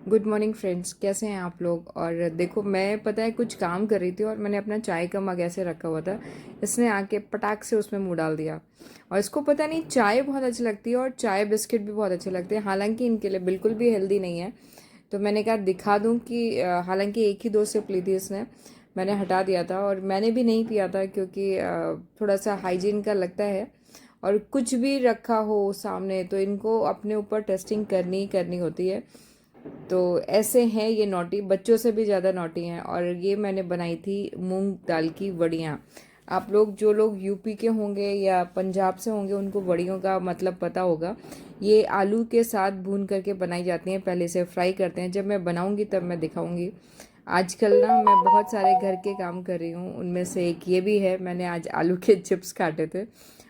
Good morning friends, कैसे हैं आप लोग। और देखो, मैं पता है कुछ काम कर रही थी और मैंने अपना चाय का मग ऐसे रखा हुआ था। इसने आके पटाख से उसमें मुंह डाल दिया। और इसको पता नहीं, चाय बहुत अच्छी लगती है और चाय बिस्किट भी बहुत अच्छे लगते हैं, हालांकि इनके लिए बिल्कुल भी हेल्दी नहीं है। तो मैंने कहा दिखा दूं कि हालांकि एक ही दो सिप ली थी इसने, मैंने हटा दिया था और मैंने भी नहीं पिया था क्योंकि थोड़ा सा हाइजीन का लगता है। और कुछ भी रखा हो सामने तो इनको अपने ऊपर टेस्टिंग करनी ही करनी होती है। तो ऐसे हैं ये नॉटी, बच्चों से भी ज़्यादा नॉटी हैं। और ये मैंने बनाई थी मूंग दाल की वड़ियाँ। आप लोग जो लोग यूपी के होंगे या पंजाब से होंगे उनको वड़ियों का मतलब पता होगा। ये आलू के साथ भून करके बनाई जाती हैं, पहले से फ्राई करते हैं। जब मैं बनाऊंगी तब मैं दिखाऊंगी। आजकल ना मैं बहुत सारे घर के काम कर रही हूँ, उनमें से एक ये भी है। मैंने आज आलू के चिप्स काटे थे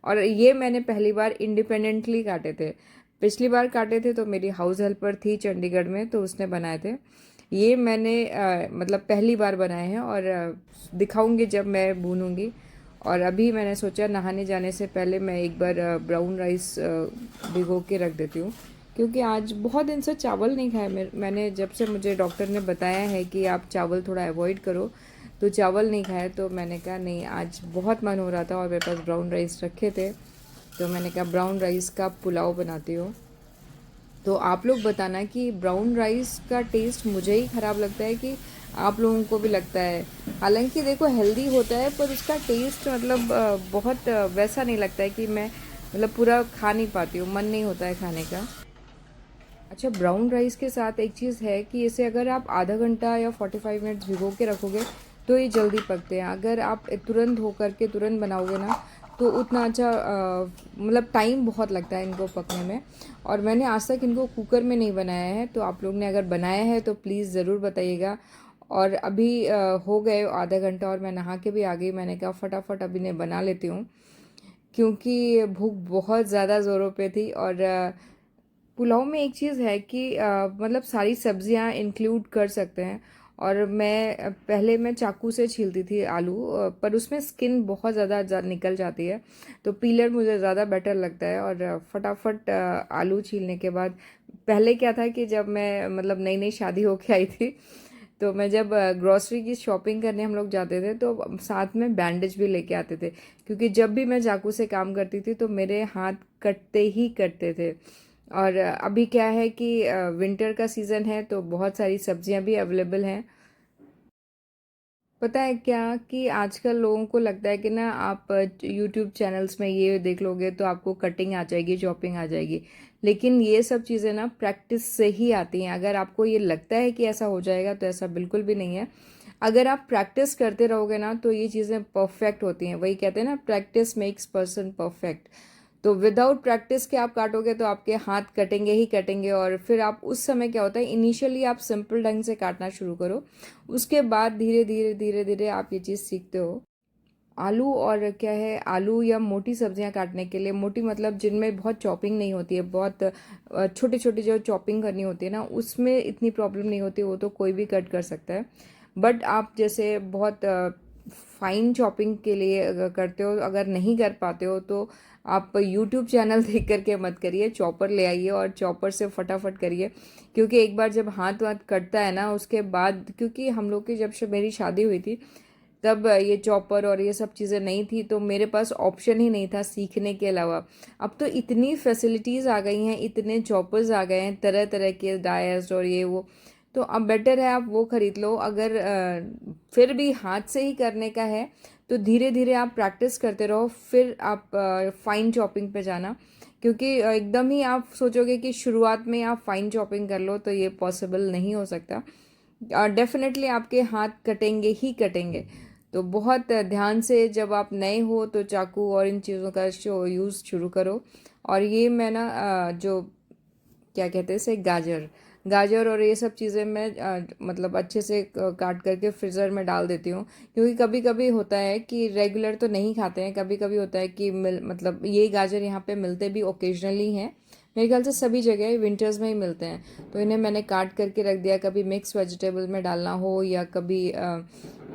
और ये मैंने पहली बार इंडिपेंडेंटली काटे थे। पिछली बार काटे थे तो मेरी हाउस हेल्पर थी चंडीगढ़ में, तो उसने बनाए थे। ये मैंने मतलब पहली बार बनाए हैं और दिखाऊंगी जब मैं भूनूंगी। और अभी मैंने सोचा नहाने जाने से पहले मैं एक बार ब्राउन राइस भिगो के रख देती हूँ, क्योंकि आज बहुत दिन से चावल नहीं खाए। मैंने जब से मुझे डॉक्टर ने बताया है कि आप चावल थोड़ा अवॉइड करो, तो चावल नहीं खाए। तो मैंने कहा नहीं, आज बहुत मन हो रहा था और मेरे पास ब्राउन राइस रखे थे, तो मैंने कहा ब्राउन राइस का पुलाव बनाती हूँ। तो आप लोग बताना कि ब्राउन राइस का टेस्ट मुझे ही ख़राब लगता है कि आप लोगों को भी लगता है। हालांकि देखो हेल्दी होता है, पर उसका टेस्ट मतलब बहुत वैसा नहीं लगता है कि मैं मतलब पूरा खा नहीं पाती हूँ, मन नहीं होता है खाने का। अच्छा, ब्राउन राइस के साथ एक चीज़ है कि इसे अगर आप आधा घंटा या 45 मिनट्स भिगो के रखोगे तो ये जल्दी पकते हैं। अगर आप तुरंत हो करके तुरंत बनाओगे ना तो उतना अच्छा मतलब टाइम बहुत लगता है इनको पकने में। और मैंने आज तक इनको कुकर में नहीं बनाया है, तो आप लोग ने अगर बनाया है तो प्लीज़ ज़रूर बताइएगा। और अभी हो गए आधा घंटा और मैं नहा के भी आ गई। मैंने कहा फटाफट अभी ने बना लेती हूँ, क्योंकि भूख बहुत ज़्यादा ज़ोरों पे थी। और पुलाव में एक चीज़ है कि मतलब सारी सब्जियां इंक्लूड कर सकते हैं। और मैं पहले मैं चाकू से छीलती थी आलू, पर उसमें स्किन बहुत ज़्यादा निकल जाती है, तो पीलर मुझे ज़्यादा बेटर लगता है। और फटाफट आलू छीलने के बाद, पहले क्या था कि जब मैं मतलब नई नई शादी होके आई थी, तो मैं जब ग्रॉसरी की शॉपिंग करने हम लोग जाते थे तो साथ में बैंडेज भी लेके आते थे, क्योंकि जब भी मैं चाकू से काम करती थी तो मेरे हाथ कटते ही कटते थे। और अभी क्या है कि विंटर का सीज़न है तो बहुत सारी सब्जियां भी अवेलेबल हैं। पता है क्या कि आजकल लोगों को लगता है कि ना आप यूट्यूब चैनल्स में ये देख लोगे तो आपको कटिंग आ जाएगी, चॉपिंग आ जाएगी। लेकिन ये सब चीज़ें ना प्रैक्टिस से ही आती हैं। अगर आपको ये लगता है कि ऐसा हो जाएगा तो ऐसा बिल्कुल भी नहीं है। अगर आप प्रैक्टिस करते रहोगे ना तो ये चीज़ें परफेक्ट होती हैं। वही कहते हैं ना, प्रैक्टिस मेक्स पर्सन परफेक्ट। तो विदाउट प्रैक्टिस के आप काटोगे तो आपके हाथ कटेंगे ही कटेंगे। और फिर आप उस समय क्या होता है, इनिशियली आप सिंपल ढंग से काटना शुरू करो, उसके बाद धीरे धीरे धीरे धीरे आप ये चीज़ सीखते हो। आलू और क्या है, आलू या मोटी सब्जियां काटने के लिए, मोटी मतलब जिनमें बहुत चॉपिंग नहीं होती है, बहुत छोटी छोटी जो चॉपिंग करनी होती है ना, उसमें इतनी प्रॉब्लम नहीं होती, वो तो कोई भी कट कर सकता है। बट आप जैसे बहुत फाइन चॉपिंग के लिए अगर करते हो, अगर नहीं कर पाते हो, तो आप यूट्यूब चैनल देख करके मत करिए, चॉपर ले आइए और चॉपर से फटाफट करिए। क्योंकि एक बार जब हाथ वाथ कटता है ना, उसके बाद, क्योंकि हम लोग की जब से मेरी शादी हुई थी तब ये चॉपर और ये सब चीज़ें नहीं थी, तो मेरे पास ऑप्शन ही नहीं था सीखने के अलावा। अब तो इतनी फैसिलिटीज़ आ गई हैं, इतने चॉपर्स आ गए हैं तरह तरह के, डायस्ड और ये वो। तो अब बेटर है आप वो ख़रीद लो। अगर फिर भी हाथ से ही करने का है तो धीरे धीरे आप प्रैक्टिस करते रहो, फिर आप फाइन चॉपिंग पे जाना। क्योंकि एकदम ही आप सोचोगे कि शुरुआत में आप फाइन चॉपिंग कर लो, तो ये पॉसिबल नहीं हो सकता। डेफिनेटली आपके हाथ कटेंगे ही कटेंगे। तो बहुत ध्यान से, जब आप नए हो तो चाकू और इन चीज़ों का यूज़ शुरू करो। और ये मैं ना जो क्या कहते हैं इसे, गाजर गाजर और ये सब चीज़ें मैं मतलब अच्छे से काट करके फ्रीज़र में डाल देती हूँ। क्योंकि कभी कभी होता है कि रेगुलर तो नहीं खाते हैं, कभी कभी होता है कि मतलब ये गाजर यहाँ पे मिलते भी ओकेजनली हैं। मेरे ख्याल से सभी जगह विंटर्स में ही मिलते हैं, तो इन्हें मैंने काट करके रख दिया। कभी मिक्स वेजिटेबल में डालना हो या कभी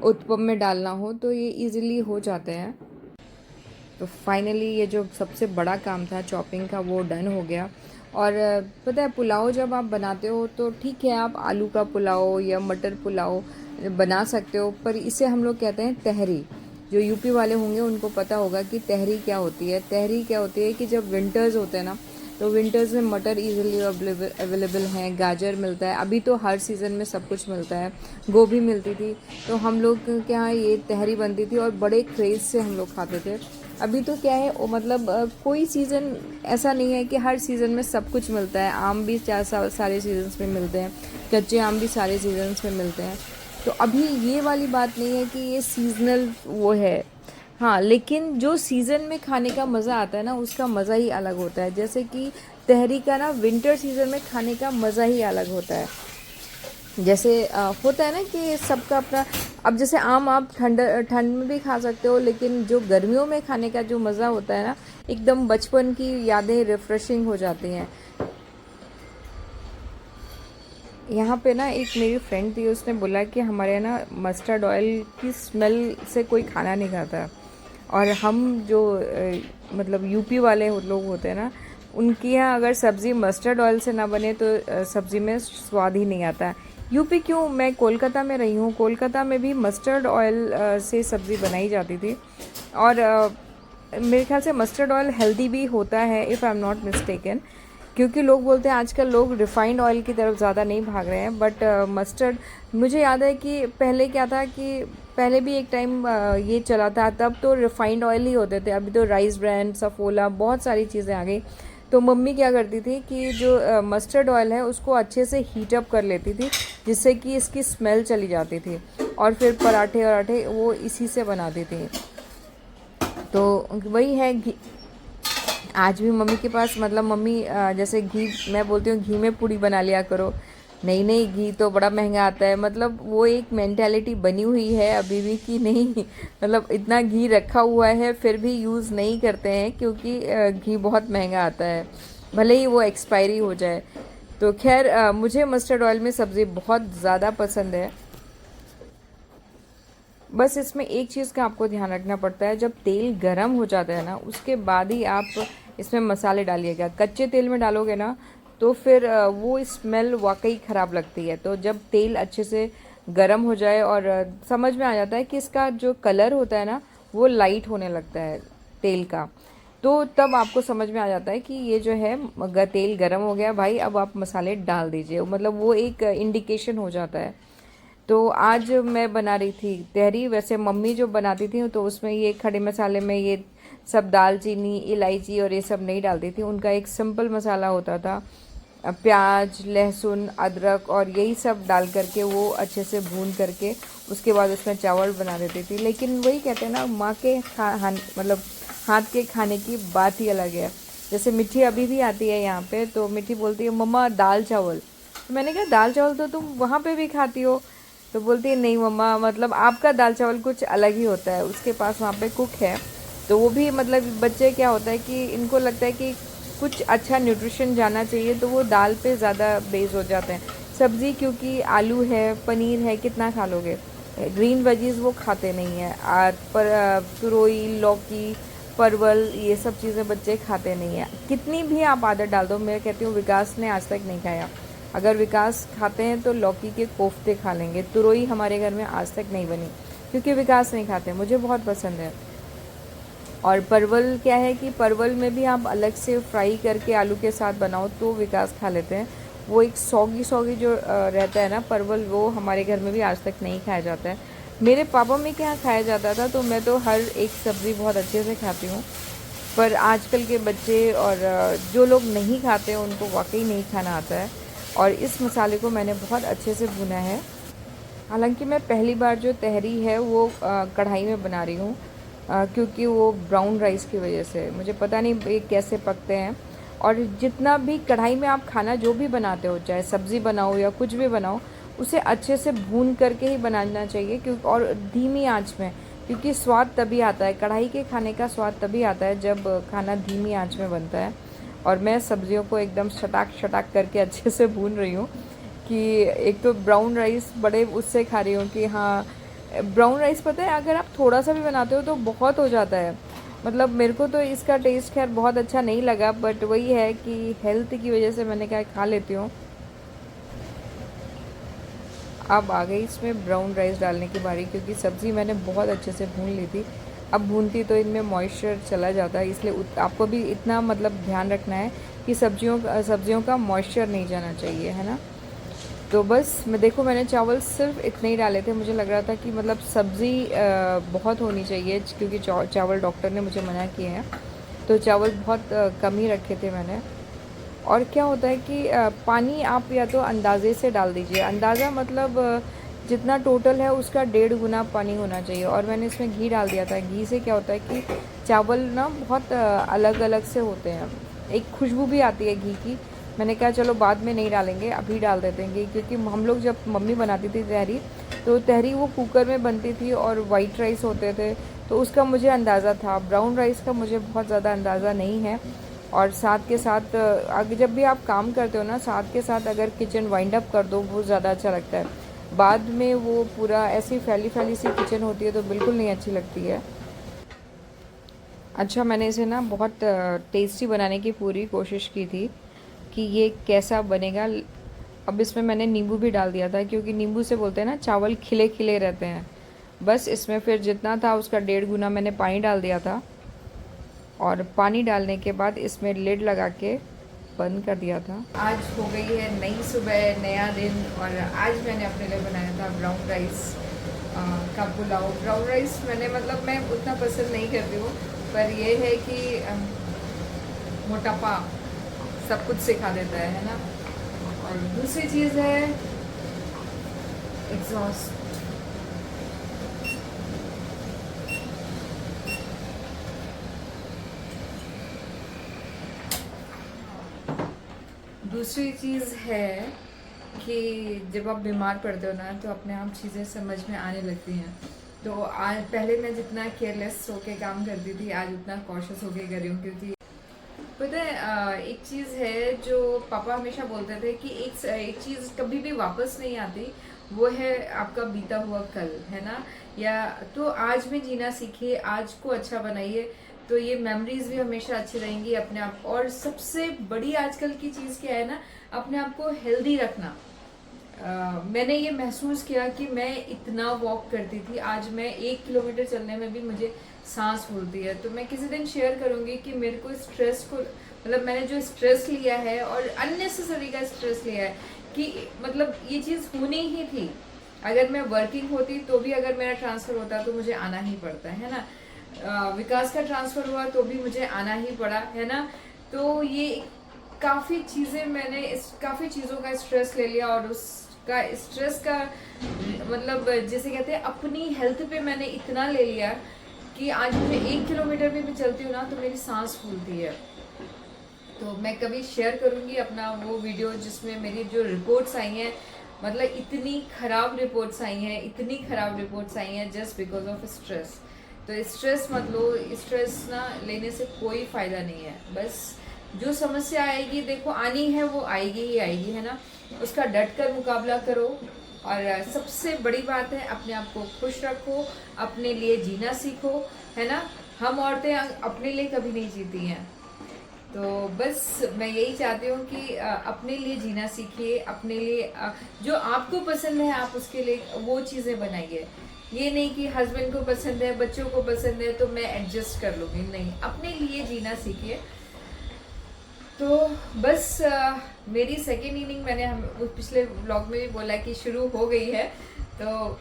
उत्पम में डालना हो तो ये इजीली हो जाते हैं। तो फाइनली ये जो सबसे बड़ा काम था चॉपिंग का वो डन हो गया। और पता है पुलाव जब आप बनाते हो तो ठीक है, आप आलू का पुलाव या मटर पुलाव बना सकते हो, पर इसे हम लोग कहते हैं तहरी। जो यूपी वाले होंगे उनको पता होगा कि तहरी क्या होती है। तहरी क्या होती है कि जब विंटर्स होते हैं ना, तो विंटर्स में मटर इजीली अवेलेबल हैं, गाजर मिलता है, अभी तो हर सीज़न में सब कुछ मिलता है, गोभी मिलती थी, तो हम लोग के यहाँ ये तहरी बनती थी और बड़े क्रेज़ से हम लोग खाते थे। अभी तो क्या है, मतलब कोई सीज़न ऐसा नहीं है कि हर सीज़न में सब कुछ मिलता है। आम भी सारे सीजन्स में मिलते हैं, कच्चे आम भी सारे सीजन्स में मिलते हैं। तो अभी ये वाली बात नहीं है कि ये सीजनल वो है। हाँ, लेकिन जो सीज़न में खाने का मज़ा आता है ना, उसका मज़ा ही अलग होता है। जैसे कि तहरी का ना विंटर सीज़न में खाने का मज़ा ही अलग होता है। जैसे होता है ना कि सबका अपना, अब जैसे आम आप ठंड ठंड में भी खा सकते हो, लेकिन जो गर्मियों में खाने का जो मज़ा होता है ना, एकदम बचपन की यादें रिफ्रेशिंग हो जाती हैं। यहाँ पे ना एक मेरी फ्रेंड थी, उसने बोला कि हमारे यहाँ ना मस्टर्ड ऑयल की स्मेल से कोई खाना नहीं खाता। और हम जो मतलब यूपी वाले लोग होते हैं ना, उनके यहाँ अगर सब्ज़ी मस्टर्ड ऑयल से ना बने तो सब्ज़ी में स्वाद ही नहीं आता। यूपी क्यों, मैं कोलकाता में रही हूँ, कोलकाता में भी मस्टर्ड ऑयल से सब्ज़ी बनाई जाती थी। और मेरे ख्याल से मस्टर्ड ऑयल हेल्दी भी होता है, if I am not mistaken, क्योंकि लोग बोलते हैं आजकल लोग रिफ़ाइंड ऑयल की तरफ ज़्यादा नहीं भाग रहे हैं। बट मस्टर्ड, मुझे याद है कि पहले क्या था कि पहले भी एक टाइम ये चला था, तब तो रिफ़ाइंड ऑयल ही होते थे। अभी तो राइस ब्रांड, सफोला, बहुत सारी चीज़ें आ गई। तो मम्मी क्या करती थी कि जो मस्टर्ड ऑयल है उसको अच्छे से हीट अप कर लेती थी, जिससे कि इसकी स्मेल चली जाती थी, और फिर पराठे वराठे वो इसी से बनाती थी। तो वही है आज भी मम्मी के पास, मतलब मम्मी जैसे घी, मैं बोलती हूँ घी में पूड़ी बना लिया करो, नहीं नहीं घी तो बड़ा महंगा आता है, मतलब वो एक मेंटालिटी बनी हुई है अभी भी कि नहीं, मतलब इतना घी रखा हुआ है फिर भी यूज़ नहीं करते हैं, क्योंकि घी बहुत महंगा आता है, भले ही वो एक्सपायरी हो जाए। तो खैर मुझे मस्टर्ड ऑयल में सब्ज़ी बहुत ज़्यादा पसंद है। बस इसमें एक चीज़ का आपको ध्यान रखना पड़ता है, जब तेल गरम हो जाता है ना, उसके बाद ही आप इसमें मसाले डालिएगा। कच्चे तेल में डालोगे ना तो फिर वो स्मेल वाकई ख़राब लगती है। तो जब तेल अच्छे से गरम हो जाए और समझ में आ जाता है कि इसका जो कलर होता है ना वो लाइट होने लगता है तेल का, तो तब आपको समझ में आ जाता है कि ये जो है तेल गरम हो गया भाई, अब आप मसाले डाल दीजिए, मतलब वो एक इंडिकेशन हो जाता है। तो आज मैं बना रही थी तहरी, वैसे मम्मी जो बनाती थी तो उसमें ये खड़े मसाले में ये सब दालचीनी, इलायची और ये सब नहीं डालती थी। उनका एक सिंपल मसाला होता था, प्याज, लहसुन, अदरक और यही सब डाल करके वो अच्छे से भून करके उसके बाद उसमें चावल बना देती थी। लेकिन वही कहते हैं ना, माँ के मतलब हाथ के खाने की बात ही अलग है। जैसे मिठी अभी भी आती है यहाँ पे, तो मिठी बोलती है मम्मा दाल चावल, तो मैंने कहा दाल चावल तो तुम वहाँ पे भी खाती हो, तो बोलती है नहीं मम्मा, मतलब आपका दाल चावल कुछ अलग ही होता है, उसके पास वहाँ पे कुक है। तो वो भी, मतलब बच्चे क्या होता है कि इनको लगता है कि कुछ अच्छा न्यूट्रिशन जाना चाहिए, तो वो दाल पे ज़्यादा बेस हो जाते हैं। सब्ज़ी क्योंकि आलू है, पनीर है, कितना खा लोगे, ग्रीन वेजीज़ वो खाते नहीं हैं। पर तुरई, लौकी, परवल, ये सब चीज़ें बच्चे खाते नहीं हैं। कितनी भी आप आदत डाल दो, मैं कहती हूँ विकास ने आज तक नहीं खाया। अगर विकास खाते हैं तो लौकी के कोफ्ते खा लेंगे। तुरई हमारे घर में आज तक नहीं बनी, क्योंकि विकास नहीं खाते, मुझे बहुत पसंद है। और परवल क्या है कि परवल में भी आप अलग से फ्राई करके आलू के साथ बनाओ तो विकास खा लेते हैं। वो एक सौगी सौगी जो रहता है ना परवल, वो हमारे घर में भी आज तक नहीं खाया जाता है। मेरे पापा में क्या खाया जाता था, तो मैं तो हर एक सब्ज़ी बहुत अच्छे से खाती हूँ। पर आजकल के बच्चे और जो लोग नहीं खाते उनको वाकई नहीं खाना आता है। और इस मसाले को मैंने बहुत अच्छे से भुना है। हालांकि मैं पहली बार जो तहरी है वो कढ़ाई में बना रही हूँ, क्योंकि वो ब्राउन राइस की वजह से मुझे पता नहीं ये कैसे पकते हैं। और जितना भी कढ़ाई में आप खाना जो भी बनाते हो, चाहे सब्ज़ी बनाओ या कुछ भी बनाओ, उसे अच्छे से भून करके ही बनाना चाहिए, क्योंकि और धीमी आंच में, क्योंकि स्वाद तभी आता है, कढ़ाई के खाने का स्वाद तभी आता है जब खाना धीमी आंच में बनता है। और मैं सब्जियों को एकदम छटाक छटाक करके अच्छे से भून रही हूँ कि एक तो ब्राउन राइस बड़े उससे खा रही हूँ कि हाँ, ब्राउन राइस पता है अगर आप थोड़ा सा भी बनाते हो तो बहुत हो जाता है। मतलब मेरे को तो इसका टेस्ट खैर बहुत अच्छा नहीं लगा, बट वही है कि हेल्थ की वजह से मैंने क्या खा लेती हूँ। अब आ गई इसमें ब्राउन राइस डालने की बारी, क्योंकि सब्ज़ी मैंने बहुत अच्छे से भून ली थी। अब भूनती तो इनमें मॉइस्चर चला जाता है, इसलिए आपको भी इतना मतलब ध्यान रखना है कि सब्जियों का मॉइस्चर नहीं जाना चाहिए, है ना। तो बस मैं देखो, मैंने चावल सिर्फ इतने ही डाले थे। मुझे लग रहा था कि मतलब सब्ज़ी बहुत होनी चाहिए, क्योंकि चावल डॉक्टर ने मुझे मना किए हैं, तो चावल बहुत कम ही रखे थे मैंने। और क्या होता है कि पानी आप या तो अंदाज़े से डाल दीजिए। अंदाज़ा मतलब जितना टोटल है उसका 1.5 गुना पानी होना चाहिए। और मैंने इसमें घी डाल दिया था। घी से क्या होता है कि चावल ना बहुत अलग अलग से होते हैं, एक खुशबू भी आती है घी की। मैंने कहा चलो बाद में नहीं डालेंगे, अभी डाल देते हैं घी, क्योंकि हम लोग जब मम्मी बनाती थी तहरी, तो तहरी वो कुकर में बनती थी और वाइट राइस होते थे, तो उसका मुझे अंदाज़ा था। ब्राउन राइस का मुझे बहुत ज़्यादा अंदाज़ा नहीं है। और साथ के साथ अगर जब भी आप काम करते हो ना, साथ के साथ अगर किचन वाइंड अप कर दो, वो ज़्यादा अच्छा लगता है। बाद में वो पूरा ऐसी फैली फैली सी किचन होती है, तो बिल्कुल नहीं अच्छी लगती है। अच्छा, मैंने इसे ना बहुत टेस्टी बनाने की पूरी कोशिश की थी कि ये कैसा बनेगा। अब इसमें मैंने नींबू भी डाल दिया था, क्योंकि नींबू से बोलते हैं ना चावल खिले खिले रहते हैं। बस इसमें फिर जितना था उसका 1.5 गुना मैंने पानी डाल दिया था। और पानी डालने के बाद इसमें लिड लगा के बंद कर दिया था। आज हो गई है नई सुबह, नया दिन, और आज मैंने अपने लिए बनाया था ब्राउन राइस का पुलाव। ब्राउन राइस मैंने मतलब मैं उतना पसंद नहीं करती हूँ, पर ये है कि मोटापा सब कुछ सिखा देता है ना। और दूसरी चीज़ है एग्जॉस्ट। दूसरी चीज़ है कि जब आप बीमार पड़ते हो ना, तो अपने आप चीज़ें समझ में आने लगती हैं। तो आज पहले मैं जितना केयरलेस होके काम करती थी, आज उतना कॉशियस होके कर रही हूँ, क्योंकि पता है एक चीज़ है जो पापा हमेशा बोलते थे कि एक चीज़ कभी भी वापस नहीं आती, वो है आपका बीता हुआ कल, है ना। या तो आज में जीना सीखिए, आज को अच्छा बनाइए, तो ये मेमोरीज भी हमेशा अच्छी रहेंगी अपने आप। और सबसे बड़ी आजकल की चीज़ क्या है ना, अपने आप को हेल्दी रखना। मैंने ये महसूस किया कि मैं इतना वॉक करती थी, आज मैं 1 किलोमीटर चलने में भी मुझे सांस फूलती है। तो मैं किसी दिन शेयर करूंगी कि मेरे को स्ट्रेस को मतलब मैंने जो स्ट्रेस लिया है और अननेसेसरी का स्ट्रेस लिया है, कि मतलब ये चीज़ होनी ही थी। अगर मैं वर्किंग होती तो भी अगर मेरा ट्रांसफ़र होता तो मुझे आना ही पड़ता है ना। विकास का ट्रांसफ़र हुआ तो भी मुझे आना ही पड़ा, है ना। तो ये काफ़ी चीज़ें मैंने इस काफ़ी चीज़ों का स्ट्रेस ले लिया, और उसका स्ट्रेस का मतलब जैसे कहते हैं अपनी हेल्थ पे मैंने इतना ले लिया कि आज मुझे 1 किलोमीटर भी मैं चलती हूँ ना, तो मेरी सांस फूलती है। तो मैं कभी शेयर करूँगी अपना वो वीडियो जिसमें मेरी जो रिपोर्ट्स आई हैं, मतलब इतनी ख़राब रिपोर्ट्स आई हैं, इतनी ख़राब रिपोर्ट्स आई हैं जस्ट बिकॉज ऑफ स्ट्रेस। तो स्ट्रेस मत लो, स्ट्रेस ना लेने से कोई फ़ायदा नहीं है। बस जो समस्या आएगी देखो आनी है, वो आएगी ही आएगी, है ना। उसका डट कर मुकाबला करो। और सबसे बड़ी बात है, अपने आप को खुश रखो, अपने लिए जीना सीखो, है ना। हम औरतें अपने लिए कभी नहीं जीती हैं। तो बस मैं यही चाहती हूँ कि अपने लिए जीना सीखिए, अपने लिए जो आपको पसंद है आप उसके लिए वो चीज़ें बनाइए। ये नहीं कि हस्बैंड को पसंद है, बच्चों को पसंद है, तो मैं एडजस्ट कर लूँगी, नहीं, अपने लिए जीना सीखिए। तो बस मेरी सेकेंड इनिंग मैंने वो पिछले व्लॉग में भी बोला कि शुरू हो गई है। तो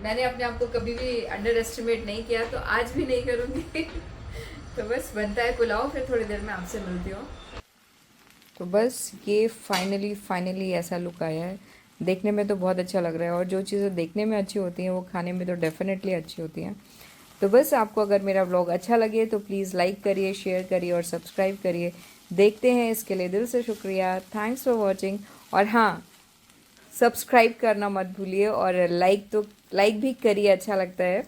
मैंने अपने आप को कभी भी अंडर एस्टिमेट नहीं किया, तो आज भी नहीं करूँगी। तो बस बनता है पुलाव, फिर थोड़ी देर में आपसे मिलती हूँ। तो बस ये फाइनली फाइनली ऐसा लुक आया है। देखने में तो बहुत अच्छा लग रहा है, और जो चीज़ें देखने में अच्छी होती हैं वो खाने में तो डेफिनेटली अच्छी होती हैं। तो बस आपको अगर मेरा व्लॉग अच्छा लगे तो प्लीज़ लाइक करिए, शेयर करिए और सब्सक्राइब करिए। देखते हैं, इसके लिए दिल से शुक्रिया। Thanks for watching. और हाँ, सब्सक्राइब करना मत भूलिए, और लाइक भी करिए, अच्छा लगता है।